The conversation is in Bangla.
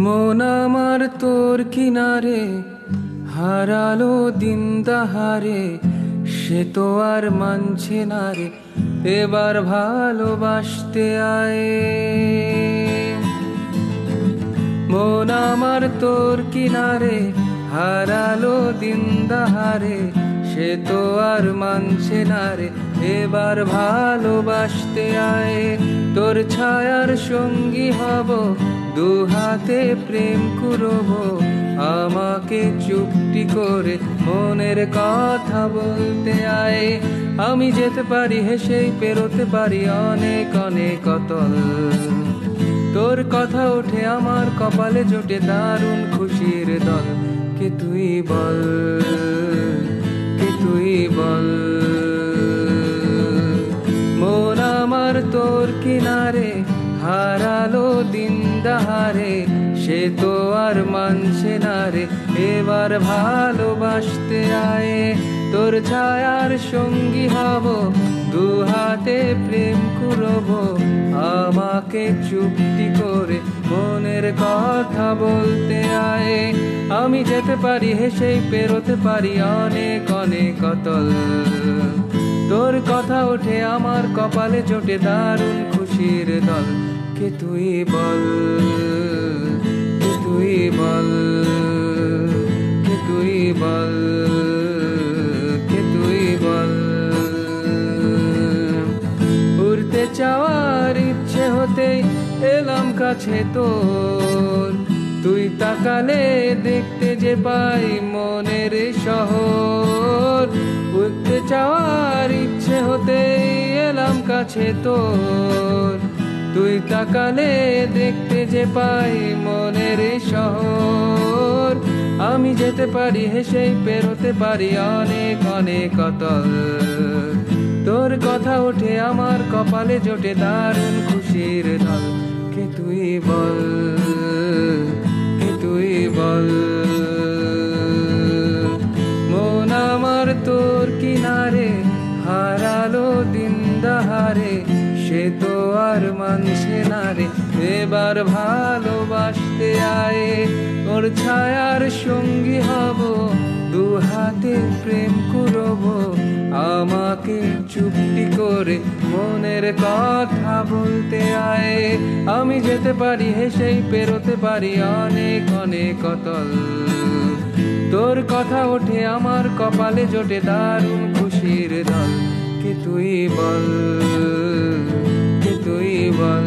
মন আমার তোর কিনারে হারালো দিন দাহারে, সে তো আর মানছে না রে, এবার ভালোবাসতে আয়। মন আমার তোর কিনারে হারালো দিন দাহারে, সে তো আর মানছে না রে, এবার ভালোবাসতে আয়। তোর ছায়ার সঙ্গী হব, দু হাতে প্রেম করব, আমাকে চুপটি করে মনের কথা বলতে আয়। আমি যেতে পারি হেসেই পেরোতে পারি অনেক অনেক অতল, তোর কথা ওঠে আমার কপালে জোটে দারুণ খুশির দল। কে তুই বল, কে তুই বল। মন আমার তোর কিনারে হারালো দিন দাহারে, সে তো আর মানছে না রে, এবার ভালোবাসতে আয়। তোর ছায়ার সঙ্গী হব, দু হাতে প্রেম করব, আমাকে চুপটি করে মনের কথা বলতে আয়। আমি যেতে পারি হেসেই পেরোতে পারি অনেক অনেক অতল, তোর কথা ওঠে আমার কপালে জোটে দারুণ খুশির দল। কে তুই বল, কে তুই বল, কে তুই বল, কে তুই বল। উড়তে চাওয়ার ইচ্ছে হতেই এলাম কাছে তোর, তুই তাকালে দেখতে যে পাই মনের শহর। উড়তে চাওয়ার ইচ্ছে হতেই এলাম কাছে তোর, তুই তাকালে দেখতে যে পাই মনের শহর। আমি যেতে পারি হেসেই পেরোতে পারি অনেক অনেক অতল, তোর কথা ওঠে আমার কপালে জোটে দারুণ খুশির দল। কে তুই বল, কে তুই বল। মন আমার তোর কিনারে হারালো দিন দাহারে, সে তো আর মানছে না রে, এবার ভালোবাসতে আয়। তোর ছায়ার সঙ্গী হব, দু হাতে প্রেম করব, আমাকে চুপটি করে মনের কথা বলতে আয়। আমি যেতে পারি হেসেই পেরোতে পারি অনেক অনেক অতল, তোর কথা ওঠে আমার কপালে জোটে দারুণ খুশির দল। কে তুই বল, কে তুই বল।